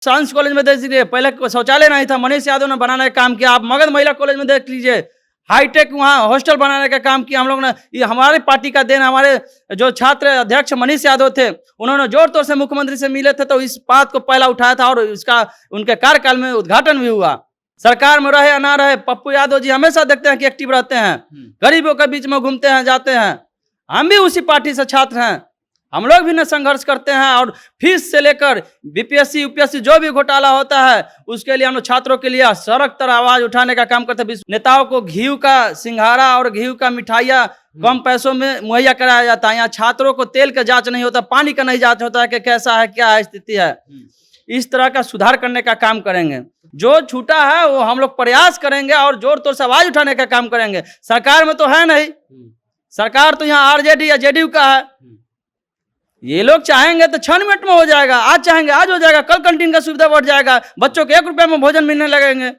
Science college में देख लीजिए, पहले शौचालय नहीं था, मनीष यादव ने बनाने का काम किया। आप मगध महिला कॉलेज में देख लीजिए, हाईटेक वहाँ हॉस्टल बनाने का काम किया हम लोग ने। ये हमारी पार्टी का देन, हमारे जो छात्र अध्यक्ष मनीष यादव थे, उन्होंने जोर तौर से मुख्यमंत्री से मिले थे, तो इस बात को पहला उठाया था और इसका उनके कार्यकाल में उद्घाटन भी हुआ। सरकार में रहे या ना रहे, पप्पू यादव जी हमेशा देखते हैं कि एक्टिव रहते हैं, गरीबों के बीच में घूमते हैं, जाते हैं। हम भी उसी पार्टी से छात्र हैं, हम लोग भी न संघर्ष करते हैं। और फीस से लेकर बीपीएससी यूपीएससी जो भी घोटाला होता है, उसके लिए हम लोग छात्रों के लिए सड़क तर आवाज उठाने का काम करते हैं। नेताओं को घी का सिंघारा और घी का मिठाइयाँ कम पैसों में मुहैया कराया जाता है। यहाँ छात्रों को तेल का जांच नहीं होता, पानी का नहीं जांच होता है कि कैसा है, क्या है, स्थिति है। इस तरह का सुधार करने का काम करेंगे। जो छूटा है वो हम लोग प्रयास करेंगे और जोर तोड़ से आवाज उठाने का काम करेंगे। सरकार में तो है नहीं, सरकार तो यहाँ आरजेडी या जेडीयू का है। ये लोग चाहेंगे तो 6 मिनट में हो जाएगा, आज चाहेंगे आज हो जाएगा, कल कैंटीन का सुविधा बढ़ जाएगा, बच्चों को 1 रुपए में भोजन मिलने लगेंगे।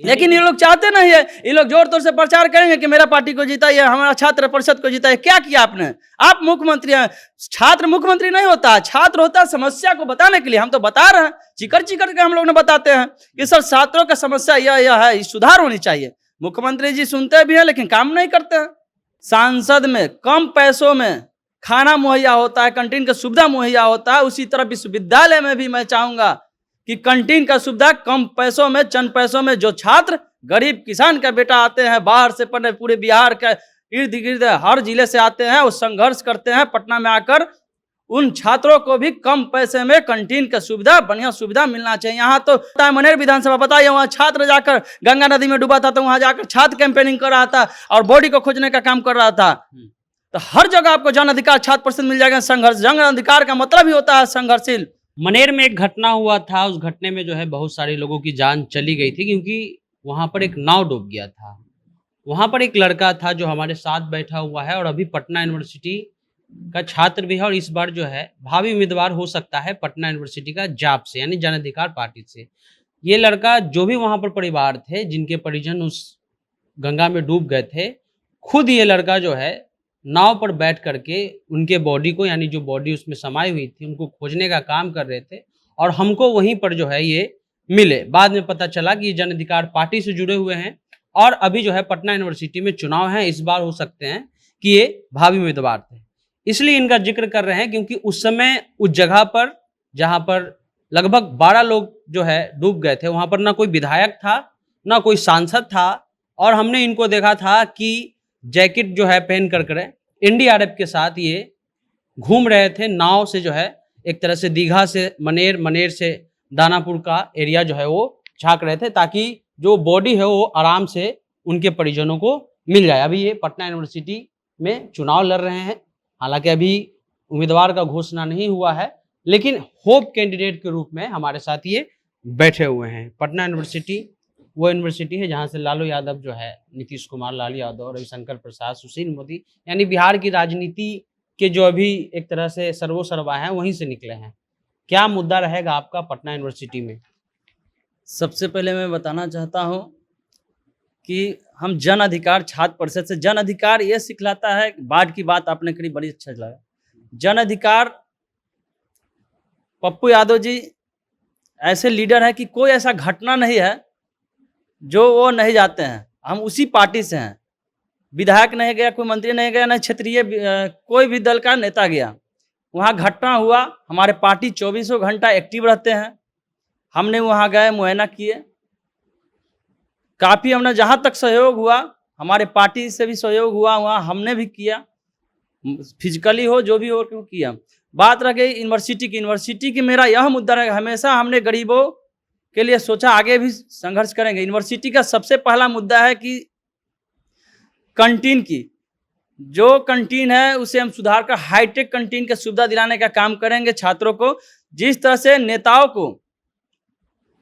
लेकिन ये लोग चाहते नहीं है। ये लोग जोर तोड़ से प्रचार करेंगे कि मेरा पार्टी को जिताइए, हमारा छात्र परिषद को जिताइए। क्या किया आपने? आप मुख्यमंत्री हैं, छात्र मुख्यमंत्री नहीं होता, छात्र होता है समस्या को बताने के लिए। हम तो बता रहे हैं, चिकर चिकर के हम लोग ने बताते हैं कि सर छात्रों का समस्या यह है, सुधार होनी चाहिए। मुख्यमंत्री जी सुनते भी हैं लेकिन काम नहीं करते हैं। सांसद में कम पैसों में खाना मुहैया होता है, कैंटीन का सुविधा मुहैया होता है, उसी तरह विश्वविद्यालय में भी मैं चाहूंगा कि कैंटीन का सुविधा कम पैसों में, चंद पैसों में, जो छात्र गरीब किसान का बेटा आते हैं बाहर से पढ़ने, पूरे बिहार के इर्द गिर्द हर जिले से आते हैं, वो संघर्ष करते हैं पटना में आकर, उन छात्रों को भी कम पैसे में कैंटीन का सुविधा, बढ़िया सुविधा मिलना चाहिए। यहाँ तो मनेर विधानसभा बताइए, वहाँ छात्र जाकर गंगा नदी में डूबा था, तो वहाँ जाकर छात्र कैंपेनिंग कर रहा था और बॉडी को खोजने का काम कर रहा था। तो हर जगह आपको जन अधिकार छात्र परिषद मिल जाएगा। संघर्ष, जन अधिकार का मतलब ही होता है संघर्षशील। मनेर में एक घटना हुआ था, उस घटने में जो है बहुत सारे लोगों की जान चली गई थी, क्योंकि वहां पर एक नाव डूब गया था। वहां पर एक लड़का था जो हमारे साथ बैठा हुआ है और अभी पटना यूनिवर्सिटी का छात्र भी है, और इस बार जो है भावी उम्मीदवार हो सकता है पटना यूनिवर्सिटी का जाप से, यानी जन अधिकार पार्टी से। ये लड़का, जो भी वहां पर परिवार थे जिनके परिजन उस गंगा में डूब गए थे, खुद ये लड़का जो है नाव पर बैठ करके उनके बॉडी को, यानी जो बॉडी उसमें समाई हुई थी, उनको खोजने का काम कर रहे थे। और हमको वहीं पर जो है ये मिले। बाद में पता चला कि ये जन अधिकार पार्टी से जुड़े हुए हैं और अभी जो है पटना यूनिवर्सिटी में चुनाव है, इस बार हो सकते हैं कि ये भावी उम्मीदवार थे। इसलिए इनका जिक्र कर रहे हैं क्योंकि उस समय उस जगह पर जहाँ पर लगभग 12 लोग जो है डूब गए थे, वहाँ पर ना कोई विधायक था, ना कोई सांसद था, और हमने इनको देखा था कि जैकेट जो है पहन कर एनडीआरएफ के साथ ये घूम रहे थे नाव से, जो है एक तरह से दीघा से मनेर, मनेर से दानापुर का एरिया जो है वो झांक रहे थे, ताकि जो बॉडी है वो आराम से उनके परिजनों को मिल जाए। अभी ये पटना यूनिवर्सिटी में चुनाव लड़ रहे हैं, हालांकि अभी उम्मीदवार का घोषणा नहीं हुआ है, लेकिन होप कैंडिडेट के रूप में हमारे साथ ये बैठे हुए हैं। पटना यूनिवर्सिटी वो यूनिवर्सिटी है जहां से लालू यादव जो है, नीतीश कुमार, लालू यादव, रविशंकर प्रसाद, सुशील मोदी, यानी बिहार की राजनीति के जो अभी एक तरह से सर्वोसर्वा हैं, वहीं से निकले हैं। क्या मुद्दा रहेगा आपका पटना यूनिवर्सिटी में? सबसे पहले मैं बताना चाहता हूं कि हम जन अधिकार छात्र परिषद से, जन अधिकार ये सिखलाता है। बाढ़ की बात आपने करी, बड़ी अच्छा लगा। जन अधिकार, पप्पू यादव जी ऐसे लीडर है कि कोई ऐसा घटना नहीं है जो वो नहीं जाते हैं। हम उसी पार्टी से हैं। विधायक नहीं गया, कोई मंत्री नहीं गया, न क्षेत्रीय कोई भी दल का नेता गया। वहाँ घटना हुआ, हमारे पार्टी 24 घंटा एक्टिव रहते हैं। हमने वहाँ गए, मुआयना किए, काफ़ी हमने जहाँ तक सहयोग हुआ, हमारे पार्टी से भी सहयोग हुआ, वहाँ हमने भी किया, फिजिकली हो जो भी हो किया। बात रह गई यूनिवर्सिटी की मेरा यह मुद्दा रहेगा, हमेशा हमने गरीबों के लिए सोचा, आगे भी संघर्ष करेंगे। यूनिवर्सिटी का सबसे पहला मुद्दा है कि कैंटीन की, जो कैंटीन है उसे हम सुधार कर हाईटेक कैंटीन की सुविधा दिलाने का काम करेंगे छात्रों को। जिस तरह से नेताओं को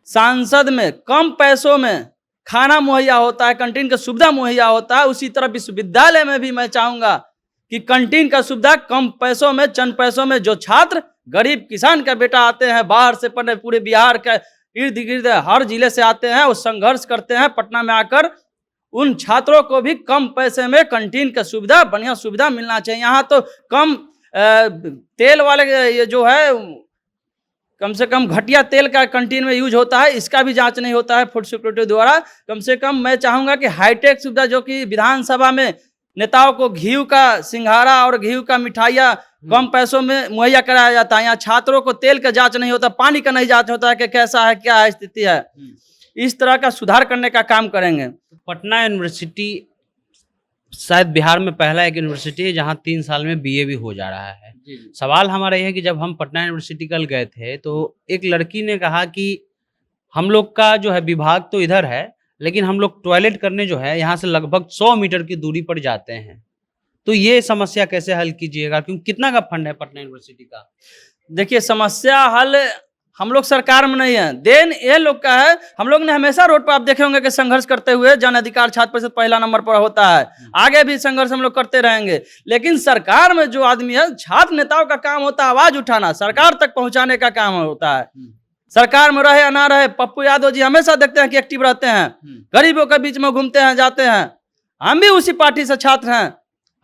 सांसद में कम पैसों में खाना मुहैया होता है, कैंटीन का सुविधा मुहैया होता है, उसी तरह विश्वविद्यालय में भी मैं चाहूंगा कि कैंटीन का सुविधा कम पैसों में, चंद पैसों में, जो छात्र गरीब किसान का बेटा आते हैं बाहर से पढ़ने, पूरे बिहार के इर्द गिर्द हर जिले से आते हैं, वो संघर्ष करते हैं पटना में आकर, उन छात्रों को भी कम पैसे में कैंटीन का सुविधा, बढ़िया सुविधा मिलना चाहिए। यहाँ तो कम तेल वाले ये जो है कम से कम घटिया तेल का कंटीन में यूज होता है, इसका भी जांच नहीं होता है फूड सिक्योरिटी द्वारा। कम से कम मैं चाहूँगा कि हाईटेक सुविधा जो कि विधानसभा में नेताओं को घी का सिंघाड़ा और घी का मिठाइयाँ कम पैसों में मुहैया कराया जाता है, यहाँ छात्रों को तेल का जांच नहीं होता, पानी का नहीं जांच होता है कि कैसा है, क्या है स्थिति है। इस तरह का सुधार करने का काम करेंगे। पटना यूनिवर्सिटी शायद बिहार में पहला एक यूनिवर्सिटी है जहाँ 3 साल में बीए भी हो जा रहा है। सवाल हमारा यह है कि जब हम पटना यूनिवर्सिटी कल गए थे तो एक लड़की ने कहा कि हम लोग का जो है विभाग तो इधर है, लेकिन हम लोग टॉयलेट करने जो है यहाँ से लगभग 100 मीटर की दूरी पर जाते हैं। तो ये समस्या कैसे हल कीजिएगा, क्योंकि कितना का फंड है पटना यूनिवर्सिटी का? देखिए, समस्या हल हम लोग सरकार में नहीं है, देन ये लोग का है। हम लोग ने हमेशा रोड पर आप देखे होंगे कि संघर्ष करते हुए जन अधिकार छात्र परिषद पहला नंबर पर होता है, आगे भी संघर्ष हम लोग करते रहेंगे। लेकिन सरकार में जो आदमी है, छात्र नेताओं का काम होता है आवाज उठाना, सरकार तक पहुंचाने का काम होता है। सरकार में रहे या ना रहे, पप्पू यादव जी हमेशा देखते हैं कि एक्टिव रहते हैं, गरीबों के बीच में घूमते हैं, जाते हैं। हम भी उसी पार्टी से छात्र हैं,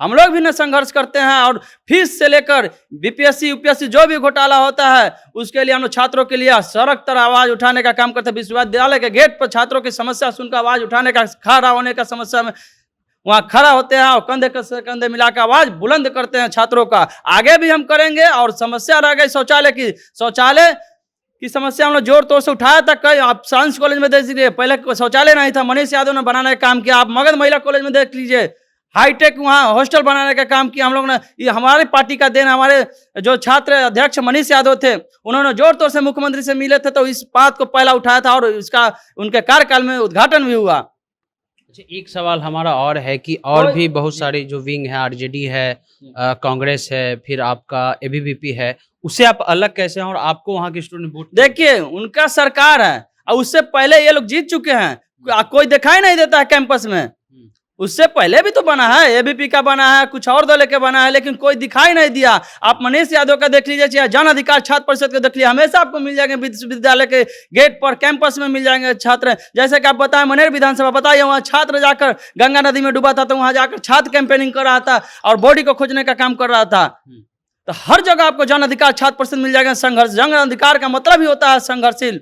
हम लोग भी न संघर्ष करते हैं। और फीस से लेकर बीपीएससी यूपीएससी जो भी घोटाला होता है, उसके लिए हम लोग छात्रों के लिए सड़क तर आवाज उठाने का काम करते हैं। विश्वविद्यालय के गेट पर छात्रों की समस्या सुनकर आवाज उठाने का, खड़ा होने का समस्या में वहाँ खड़ा होते हैं और कंधे से कंधे मिलाकर आवाज बुलंद करते हैं छात्रों का। आगे भी हम करेंगे। और समस्या रह गई शौचालय की समस्या हम लोग जोर तोड़ से उठाया था। कई आप साइंस कॉलेज में देख लीजिए, पहले शौचालय नहीं था, मनीष यादव ने बनाने का काम किया। आप मगध महिला कॉलेज में देख लीजिए, हाईटेक वहाँ हॉस्टल बनाने का काम किया हम लोग ने। ये हमारी पार्टी का देन, हमारे जो छात्र अध्यक्ष मनीष यादव थे, उन्होंने जोर तोड़ से मुख्यमंत्री से मिले थे, तो इस बात को पहला उठाया था और इसका उनके कार्यकाल में उद्घाटन भी हुआ। अच्छा, एक सवाल हमारा और है कि और भी बहुत सारे जो विंग है, आरजेडी है, कांग्रेस है, फिर आपका एबीवीपी है, उससे आप अलग कैसे हैं और आपको वहाँ के स्टूडेंट वोट? देखिए, उनका सरकार है और उससे पहले ये लोग जीत चुके हैं, कोई दिखाई नहीं देता है कैंपस में। उससे पहले भी तो बना है, एबीपी का बना है, कुछ और दल के बना है, लेकिन कोई दिखाई नहीं दिया। आप मनीष यादव का देख लीजिए, चाहे जन अधिकार छात्र परिषद का देख लीजिए, हमेशा आपको मिल जाएंगे विश्वविद्यालय के गेट पर, कैंपस में मिल जाएंगे छात्र। जैसे कि आप बताएं, मनेर विधानसभा बताइए, वहाँ छात्र जाकर गंगा नदी में डूबा था, तो वहाँ जाकर छात्र कैंपेनिंग कर रहा था और बॉडी को खोजने का काम कर रहा था। तो हर जगह आपको जन अधिकार छात्र परिषद मिल जाएगा। संघर्ष, जन अधिकार का मतलब ही होता है संघर्षशील,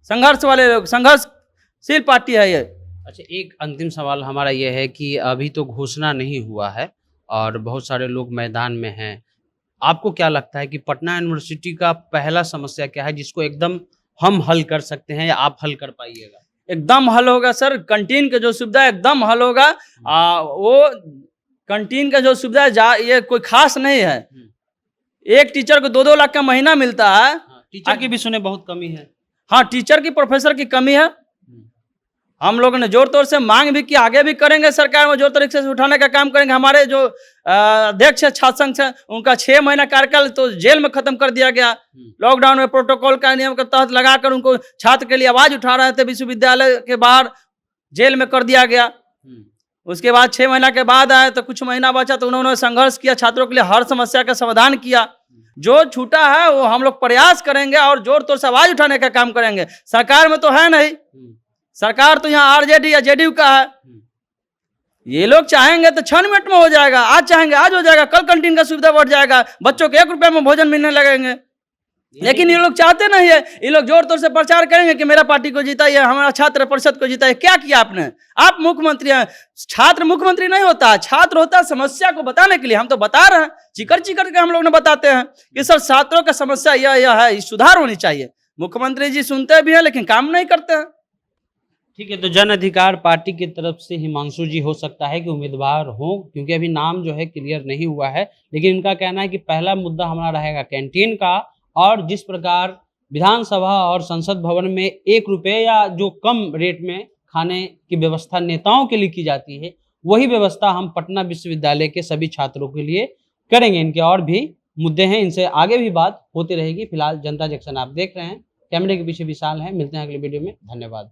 संघर्ष वाले लोग, संघर्षशील पार्टी है ये। अच्छा, एक अंतिम सवाल हमारा ये है कि अभी तो घोषणा नहीं हुआ है और बहुत सारे लोग मैदान में हैं। आपको क्या लगता है कि पटना यूनिवर्सिटी का पहला समस्या क्या है जिसको एकदम हम हल कर सकते हैं या आप हल कर पाइएगा? एकदम हल होगा सर, कैंटीन के जो सुविधा एकदम हल होगा। वो कैंटीन का जो सुविधा ये कोई खास नहीं है। एक टीचर को 2-2 लाख का महीना मिलता है। टीचर की भी सुने बहुत कमी है। हाँ, टीचर की, प्रोफेसर की कमी है। हम लोगों ने जोर तोड़ से मांग भी की, आगे भी करेंगे, सरकार में जोर तरीके से उठाने का काम करेंगे। हमारे जो अध्यक्ष है छात्र संघ से, उनका 6 महीना कार्यकाल तो जेल में खत्म कर दिया गया। लॉकडाउन में प्रोटोकॉल का नियम के तहत लगाकर उनको छात्र के लिए आवाज उठा रहे थे, विश्वविद्यालय के बाहर जेल में कर दिया गया। उसके बाद 6 महीना के बाद आए तो कुछ महीना बचा, तो उन्होंने संघर्ष किया, छात्रों के लिए हर समस्या का समाधान किया। जो छूटा है वो हम लोग प्रयास करेंगे और जोर तोड़ से आवाज उठाने का काम करेंगे। सरकार में तो है नहीं, सरकार तो यहाँ आरजेडी या जेडीयू का है। ये लोग चाहेंगे तो 6 मिनट में हो जाएगा, आज चाहेंगे आज हो जाएगा, कल कैंटीन का सुविधा बढ़ जाएगा, बच्चों को 1 रुपये में भोजन मिलने लगेंगे। लेकिन ये लोग चाहते नहीं है। ये लोग जोर तोड़ से प्रचार करेंगे कि मेरा पार्टी को जिताइए, हमारा छात्र परिषद को जिताइए। क्या किया आपने? आप मुख्यमंत्री हैं। छात्र मुख्यमंत्री नहीं होता, छात्र होता है समस्या को बताने के लिए। हम तो बता रहे हैं, चिकर चिकर के हम लोग ने बताते हैं कि सर छात्रों का समस्या यह है, सुधार होनी चाहिए। मुख्यमंत्री जी सुनते भी हैं लेकिन काम नहीं करते हैं। ठीक है, तो जन अधिकार पार्टी की तरफ से हिमांशु जी हो सकता है कि उम्मीदवार हो, क्योंकि अभी नाम जो है क्लियर नहीं हुआ है। लेकिन इनका कहना है कि पहला मुद्दा हमारा रहेगा कैंटीन का, और जिस प्रकार विधानसभा और संसद भवन में 1 रुपये या जो कम रेट में खाने की व्यवस्था नेताओं के लिए की जाती है, वही व्यवस्था हम पटना विश्वविद्यालय के सभी छात्रों के लिए करेंगे। इनके और भी मुद्दे हैं, इनसे आगे भी बात होती रहेगी। फिलहाल जनता जंक्शन आप देख रहे हैं, कैमरे के पीछे विशाल है। मिलते हैं अगले वीडियो में, धन्यवाद।